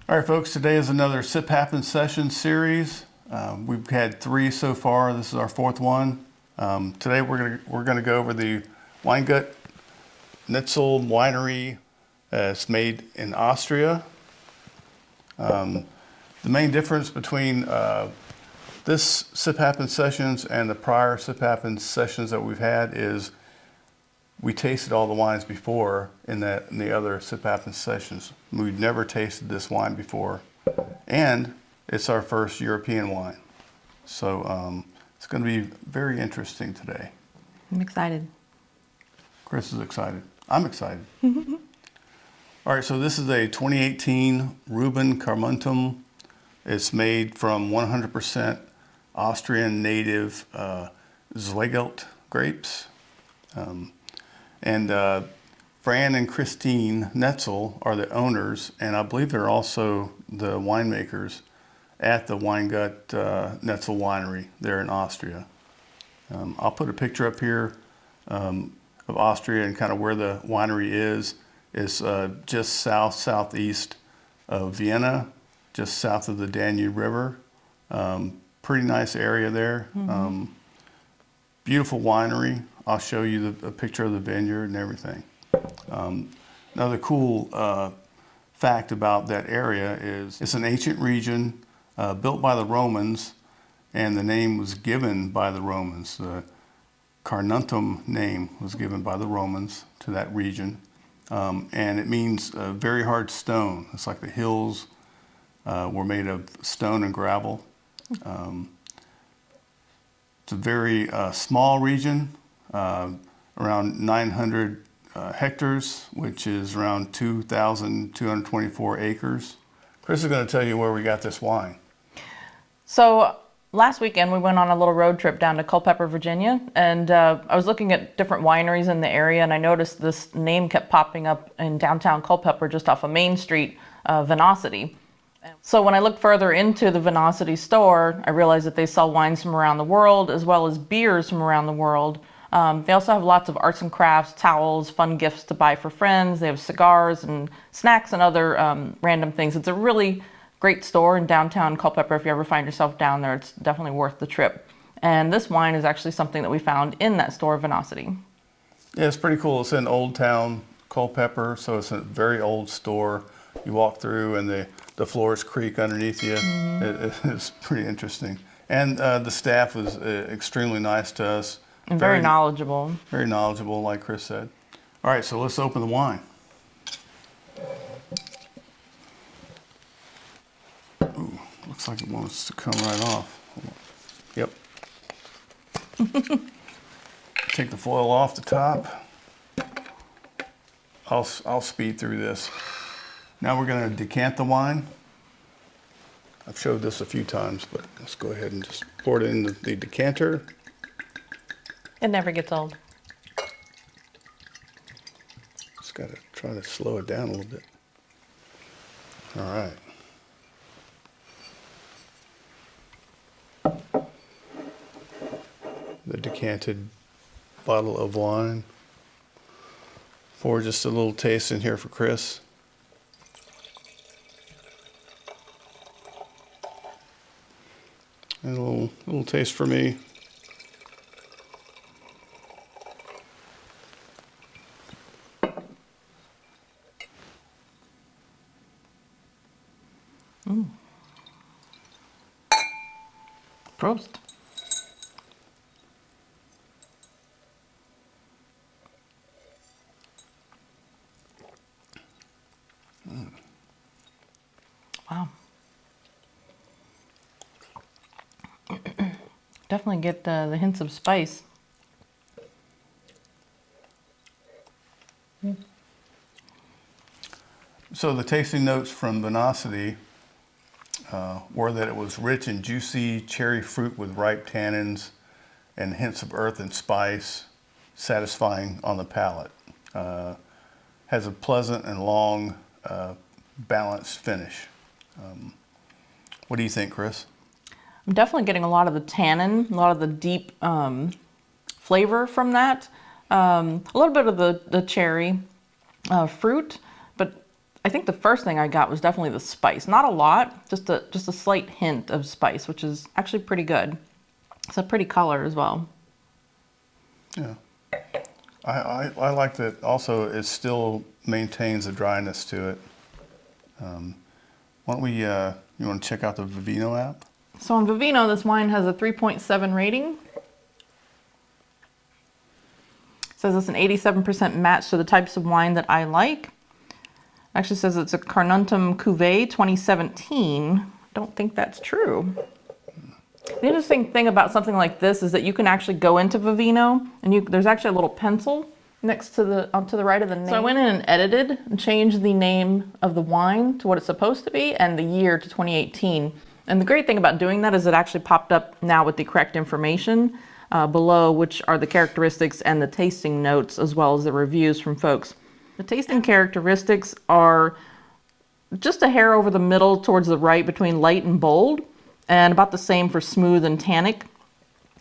All right, folks, today is another Sip Happens session series. We've had 3 so far. This is our 4th one. Today we're gonna go over the Weingut Netzl Winery. It's made in Austria. The main difference between this Sip Happens sessions and the prior Sip Happens sessions that we've had is we tasted all the wines before in the other Sip Happens sessions. We'd never tasted this wine before, and it's our first European wine. So it's going to be very interesting today. I'm excited. Chris is excited. I'm excited. All right, so this is a 2018 Rubin Carnuntum. It's made from 100% Austrian native Weingut grapes. And Fran and Christine Netzl are the owners, and I believe they're also the winemakers at the Weingut Netzl Winery there in Austria. I'll put a picture up here of Austria and kind of where the winery is. It's just southeast of Vienna, just south of the Danube River. Pretty nice area there. Beautiful winery. I'll show you a picture of the vineyard and everything. Another cool fact about that area is it's an ancient region built by the Romans, and the name was given by the Romans. The Carnuntum name was given by the Romans to that region, and it means very hard stone. It's like the hills were made of stone and gravel. It's a very small region. Around 900 hectares, which is around 2,224 acres. Chris is going to tell you where we got this wine. So last weekend we went on a little road trip down to Culpeper, Virginia, and I was looking at different wineries in the area, and I noticed this name kept popping up in downtown Culpeper just off of Main Street, Venocity. So when I looked further into the Venocity store, I realized that they sell wines from around the world as well as beers from around the world. They also have lots of arts and crafts, towels, fun gifts to buy for friends. They have cigars and snacks and other random things. It's a really great store in downtown Culpeper. If you ever find yourself down there, it's definitely worth the trip. And this wine is actually something that we found in that store, Venocity. Yeah, it's pretty cool. It's in Old Town Culpeper, so it's a very old store. You walk through and the floors creak underneath you. It's pretty interesting. And the staff was extremely nice to us. And very knowledgeable. Very knowledgeable, like Chris said. All right, so let's open the wine. Ooh, looks like it wants to come right off. Yep. Take the foil off the top. I'll speed through this. Now we're going to decant the wine. I've showed this a few times, but let's go ahead and just pour it in the decanter. It never gets old. Just got to try to slow it down a little bit. All right. The decanted bottle of wine. Pour just a little taste in here for Chris. And a little taste for me. Prost. Wow. Definitely get the hints of spice. So the tasting notes from Venocity were that it was rich and juicy cherry fruit with ripe tannins and hints of earth and spice, satisfying on the palate. Has a pleasant and long, balanced finish. What do you think, Chris? I'm definitely getting a lot of the tannin, a lot of the deep flavor from that. A little bit of the cherry fruit, but I I think the first thing I got was definitely the spice. Not a lot, just a slight hint of spice, which is actually pretty good. It's a pretty color as well. Yeah. I like that also it still maintains the dryness to it. Why don't we, you want to check out the Vivino app? So on Vivino, this wine has a 3.7 rating. It says it's an 87% match to the types of wine that I like. Actually says it's a Carnuntum Cuvée 2017. Don't think that's true. The interesting thing about something like this is that you can actually go into Vivino and there's actually a little pencil next to the right of the name. So I went in and edited and changed the name of the wine to what it's supposed to be and the year to 2018. And the great thing about doing that is it actually popped up now with the correct information below, which are the characteristics and the tasting notes as well as the reviews from folks. The tasting characteristics are just a hair over the middle towards the right between light and bold, and about the same for smooth and tannic.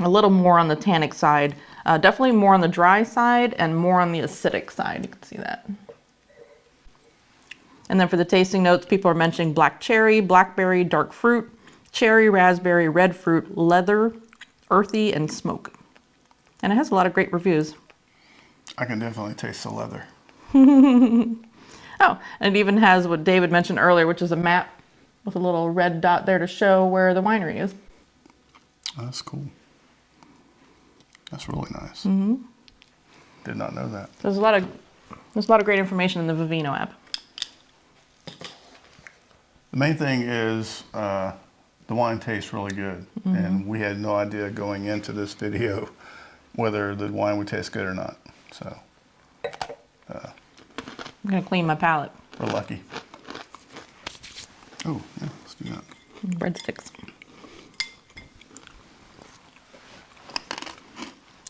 A little more on the tannic side, definitely more on the dry side and more on the acidic side. You can see that. And then for the tasting notes, people are mentioning black cherry, blackberry, dark fruit, cherry, raspberry, red fruit, leather, earthy, and smoke. And it has a lot of great reviews. I can definitely taste the leather. Oh, and it even has what David mentioned earlier, which is a map with a little red dot there to show where the winery is. That's cool. That's really nice. Did not know that. There's a lot of great information in the Vivino app. The main thing is the wine tastes really good, and we had no idea going into this video whether the wine would taste good or not. So I'm gonna clean my palate. we're lucky. Oh, yeah, let's do that. Breadsticks.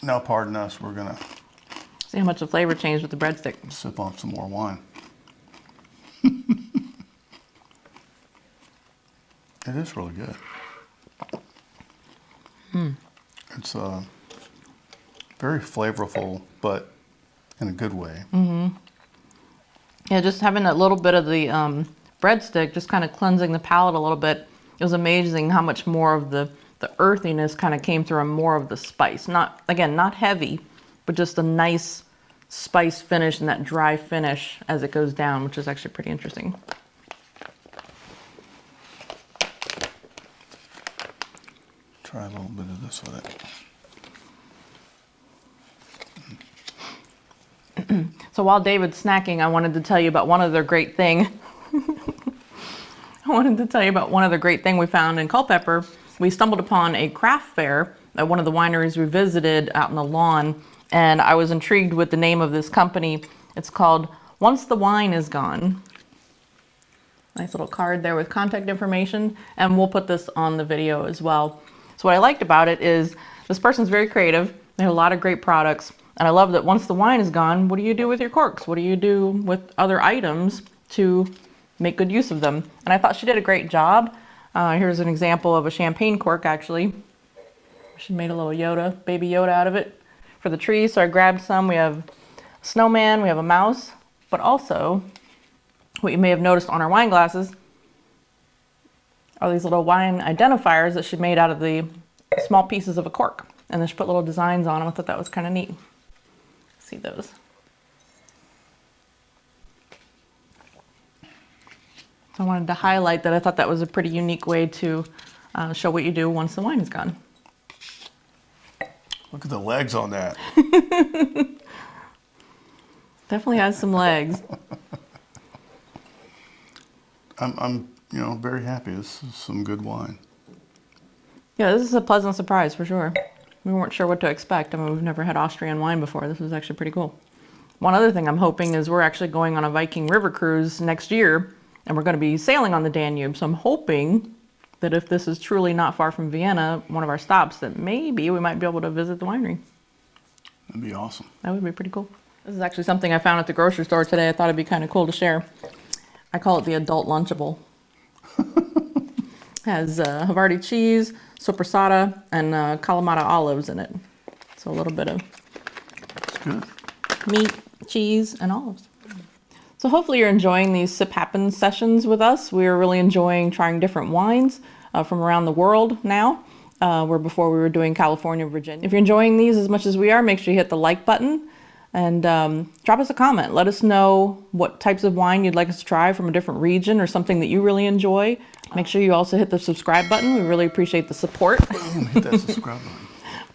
Now, pardon us, we're gonna See how much the flavor changed with the breadstick. sip on some more wine. It is really good. It's very flavorful, but in a good way. Yeah, just having a little bit of the breadstick, just kind of cleansing the palate a little bit. It was amazing how much more of the earthiness kind of came through and more of the spice. Not heavy, but just a nice spice finish and that dry finish as it goes down, which is actually pretty interesting. Try a little bit of this with it. So while David's snacking, I wanted to tell you about one other great thing. We found in Culpeper. We stumbled upon a craft fair at one of the wineries we visited out in the lawn, and I was intrigued with the name of this company. It's called Once the Wine Is Gone. Nice little card there with contact information, and we'll put this on the video as well. So what I liked about it is this person's very creative. They have a lot of great products. And I love that once the wine is gone, what do you do with your corks? What do you do with other items to make good use of them? And I thought she did a great job. Here's an example of a champagne cork, actually. She made a little Yoda, baby Yoda out of it for the tree. So I grabbed some. We have a snowman, we have a mouse, but also what you may have noticed on our wine glasses are these little wine identifiers that she made out of the small pieces of a cork. And then she put little designs on them. I thought that was kind of neat. See those. So I wanted to highlight that. I thought that was a pretty unique way to show what you do once the wine is gone. Look at the legs on that. Definitely has some legs. I'm very happy. This is some good wine. Yeah, this is a pleasant surprise for sure. We weren't sure what to expect. I mean, we've never had Austrian wine before. This was actually pretty cool. One other thing I'm hoping is we're actually going on a Viking river cruise next year, and we're going to be sailing on the Danube. So I'm hoping that if this is truly not far from Vienna, one of our stops, that maybe we might be able to visit the winery. That'd be awesome. That would be pretty cool. This is actually something I found at the grocery store today. I thought it'd be kind of cool to share. I call it the adult Lunchable. Has Havarti cheese, soppressata, and Kalamata olives in it. So a little bit of It's good. meat, cheese, and olives. So hopefully you're enjoying these Sip Happens sessions with us. We're really enjoying trying different wines from around the world now, where before we were doing California, Virginia. If you're enjoying these as much as we are, make sure you hit the like button and drop us a comment. Let us know what types of wine you'd like us to try from a different region or something that you really enjoy. Make sure you also hit the subscribe button. We really appreciate the support. Hit that subscribe button.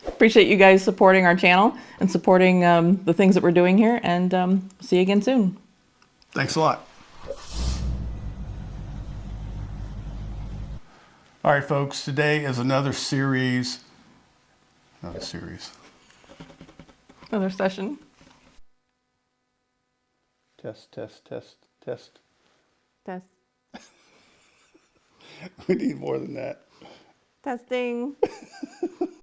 Appreciate you guys supporting our channel and supporting the things that we're doing here, and see you again soon. Thanks a lot. All right, folks, today is another series. Another session. Test. Test. We need more than that. Testing.